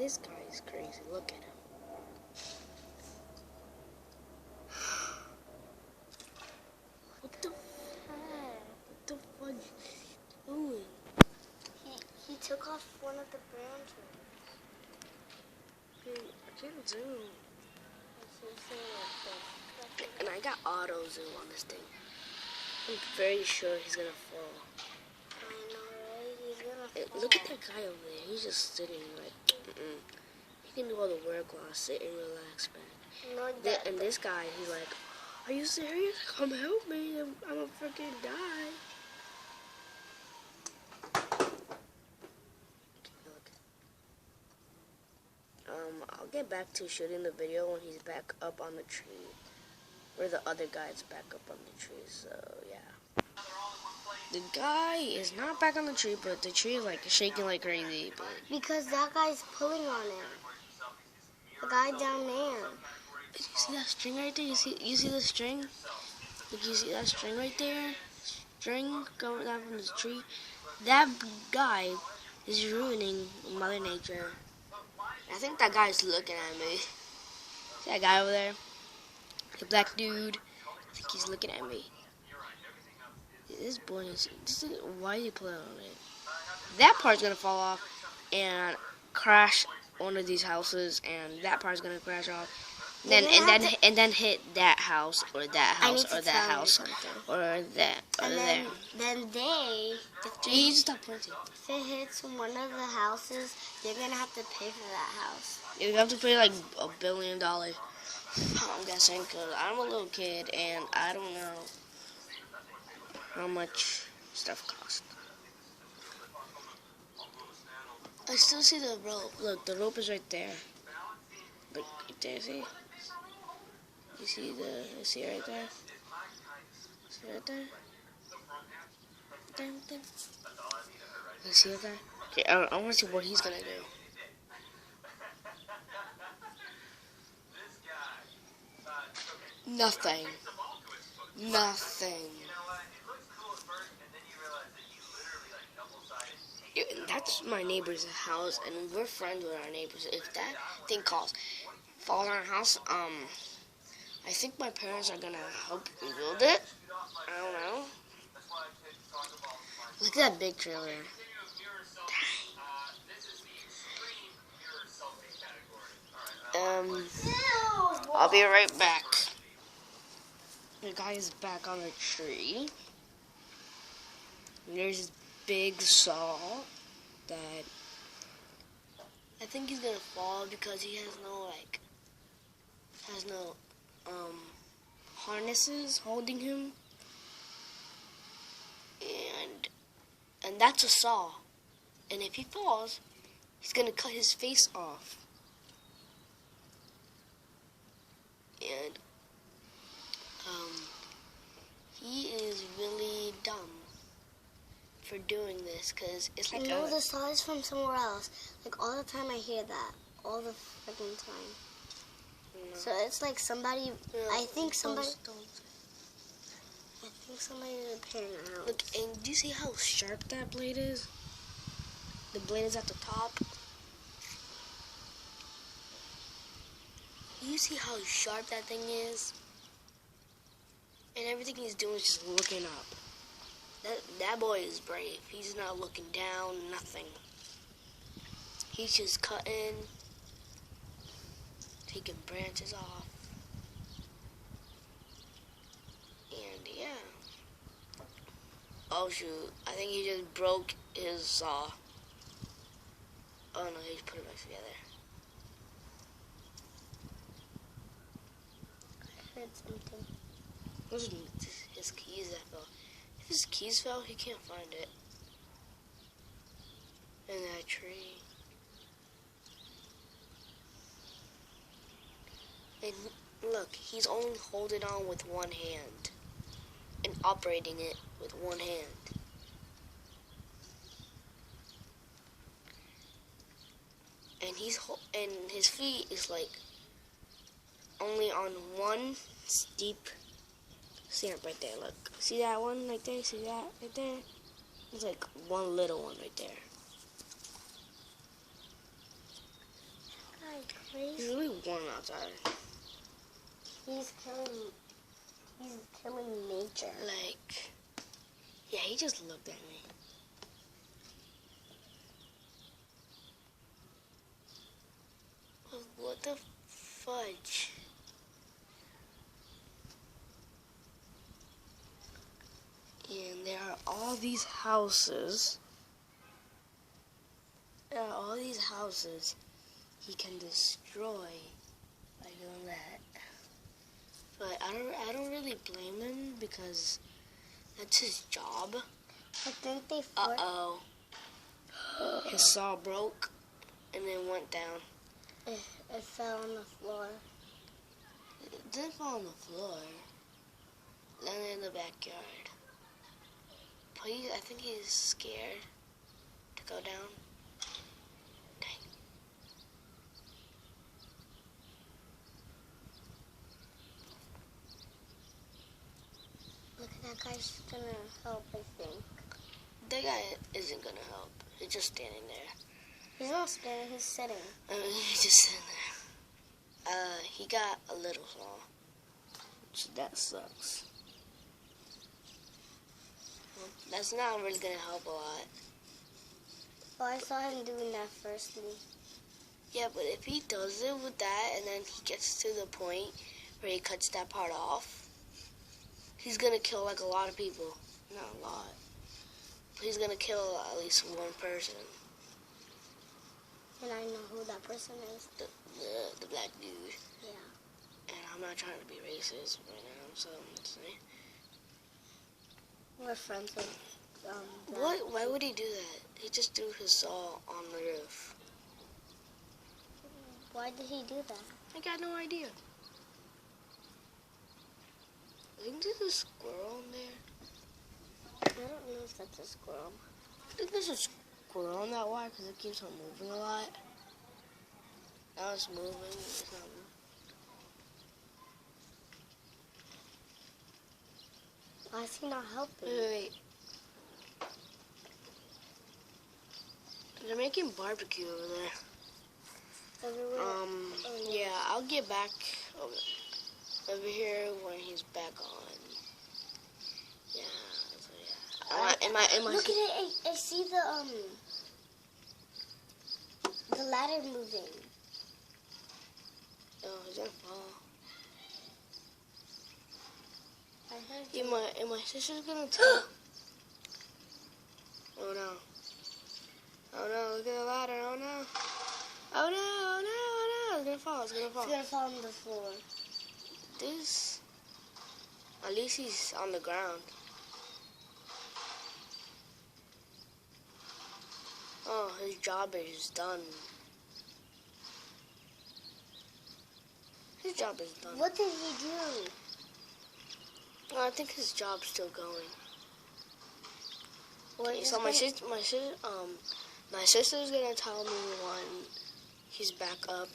This guy is crazy. Look at him. What the fuck? What the fuck is he doing? He took off one of the branches. Hey, I can't zoom. And I got auto zoom on this thing. I'm very sure he's gonna fall. I know, right? He's gonna fall. Look at that guy over there. He's just sitting like, He can do all the work while I sit and relax back. No, And this guy, he's like, are you serious? Come help me. I'm gonna freaking die. Look. I'll get back to shooting the video when he's back up on the tree. Or the other guy's back up on the tree, so yeah. The guy is not back on the tree, but the tree is like shaking like crazy. But because that guy's pulling on it. The guy down there. you see that string right there? You see the string? Like you see that string right there? String going down from the tree. That guy is ruining Mother Nature. I think that guy's looking at me. See that guy over there? The black dude. I think he's looking at me. This boy is. Why are you playing on it? That part's gonna fall off and crash one of these houses, and that part's gonna crash off. And then hit that house or that house or that house or that or there. Then You just stop pointing. if it hits one of the houses, they're gonna have to pay for that house. You have to pay like $1 billion. I'm guessing, because I'm a little kid and I don't know how much stuff costs. I still see the rope. Look, the rope is right there. Look, right there, see? You see it right there? See it right there? Right there? You see it there? Okay, I want to see what he's gonna do. Nothing. That's my neighbor's house, and we're friends with our neighbors. If that thing falls on our house, I think my parents are gonna help rebuild it. I don't know. Look at that big trailer. I'll be right back. The guy is back on the tree. And there's this big saw that I think he's gonna fall because he has no harnesses holding him. And that's a saw. And if he falls, he's gonna cut his face off. And he is really dumb for doing this, because it's like No, the saw is from somewhere else. Like, all the time I hear that. All the freaking time. No. So it's like somebody, I think somebody is repairing a house. Look, and do you see how sharp that blade is? The blade is at the top. You see how sharp that thing is? And everything he's doing is just looking up. That boy is brave. He's not looking down, nothing. He's just cutting, taking branches off. And yeah. Oh shoot, I think he just broke his saw. Oh no, he's put it back together. I heard something. It was his keys that fell. If his keys fell, he can't find it. In that tree. And look, he's only holding on with one hand. And operating it with one hand. And his feet is like only on one steep stamp right there. Look, see that one right there? See that right there? It's like one little one right there. It's It's crazy. really warm outside. He's killing nature. Like, yeah, he just looked at me. What the fudge? And there are all these houses. There are all these houses he can destroy by doing that. But I don't really blame him because that's his job. I think they Uh-oh. His saw broke and then went down. It fell on the floor. It didn't fall on the floor. Landed in the backyard. But I think he's scared to go down. Dang. Look at that guy's gonna help, I think. That guy isn't gonna help. He's just standing there. He's not standing, he's sitting. He's just sitting there. He got a little saw. So that sucks. Well, that's not really gonna help a lot. Oh, I saw him doing that firstly. Yeah, but if he does it with that and then he gets to the point where he cuts that part off, he's gonna kill like a lot of people. Not a lot. But he's gonna kill at least one person. And I know who that person is. The black dude. Yeah. And I'm not trying to be racist right now, so I'm just saying. We're friends with What? Why would he do that? He just threw his saw on the roof. Why did he do that? I got no idea. I think there's a squirrel in there. I don't know if that's a squirrel. I think there's a squirrel on that wire because it keeps on moving a lot. Now it's moving. It's not moving. Why is he not helping? Wait. They're making barbecue over there. Everywhere. Yeah, I'll get back over here when he's back on. Yeah, so yeah. Am I Look at it! I see the ladder moving. Oh, he's gonna fall. I heard And my sister's gonna tell. Oh no. Oh no, look at the ladder, oh no. Oh no, oh no, oh no. It's gonna fall, it's gonna fall. It's gonna fall on the floor. This, at least he's on the ground. Oh, his job is done. His job is done. What did he do? Well, I think his job's still going. What Okay, is so gonna- my sister's gonna tell me when he's back up.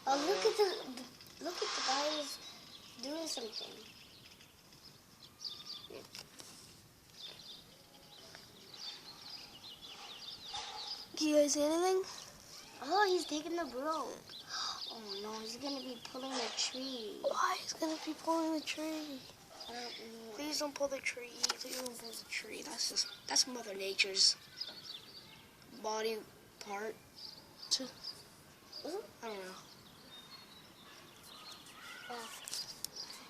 Oh, look at the guys doing something. Do you guys see anything? Oh, he's taking the rope. Oh no, he's gonna be pulling the tree. Why he's gonna be pulling the tree? I don't know. Please don't pull the tree. Please don't pull the tree. That's Mother Nature's body part. I don't know. Yeah.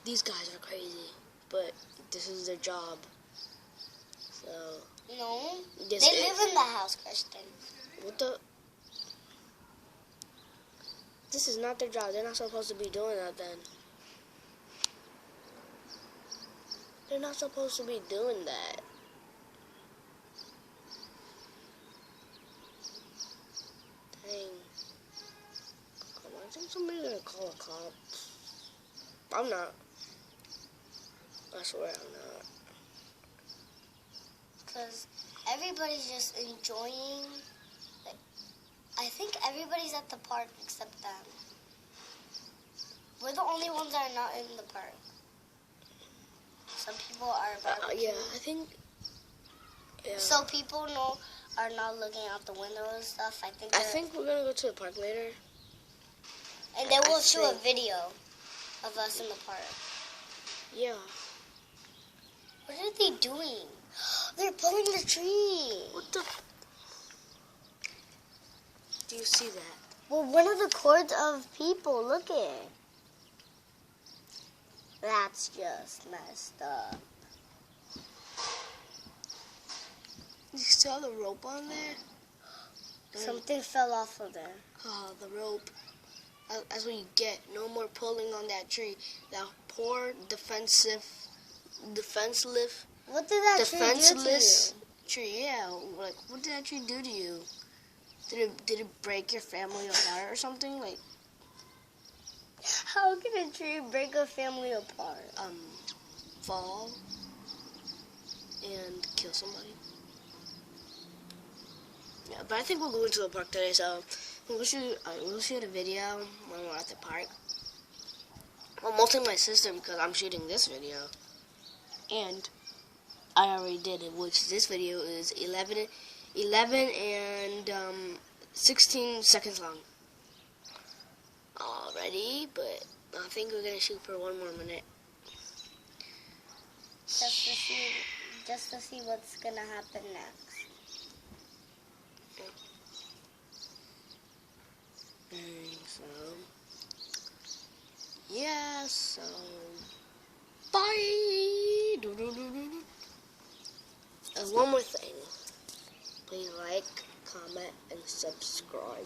These guys are crazy, but this is their job. So No, yes, they live in the house, Kristen. what the? This is not their job. They're not supposed to be doing that then. They're not supposed to be doing that. Dang. I think somebody's gonna call a cop. I'm not. I swear I'm not. Because everybody's just enjoying. Like, I think everybody's at the park except them. We're the only ones that are not in the park. Some people are barbecuing. Yeah, I think. Yeah. So people are not looking out the window and stuff. I think I think we're gonna go to the park later. And then I we'll show a think- video of us in the park. Yeah. What are they doing? They're pulling the tree. What the? Do you see that? Well, one of the cords of people. Look it. That's just messed up. You saw the rope on there? Something fell off of there. Oh, the rope. That's what you get. No more pulling on that tree. That poor defenseless What did that tree do to you? tree. Yeah, like what did that tree do to you? Did it break your family apart or something? Like How can a tree break a family apart? fall and kill somebody. Yeah, but I think we're going to the park today, so we'll shoot a video when we're at the park. Well, mostly my sister because I'm shooting this video, and I already did it. Which this video is 11 and 16 seconds long already, but I think we're gonna shoot for one more minute. Just to see what's gonna happen next. So, yeah, so, bye! One more thing. Please like, comment, and subscribe.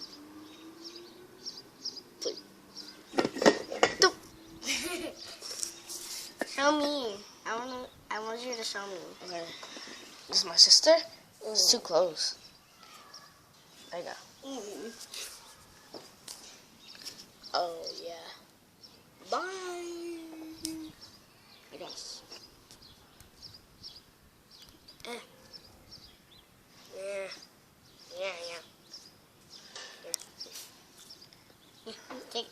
Please. Show me. I want you to show me. Okay. This is my sister. It's too close. There you go. Oh, yeah. Bye. I guess. Yeah. Yeah. Take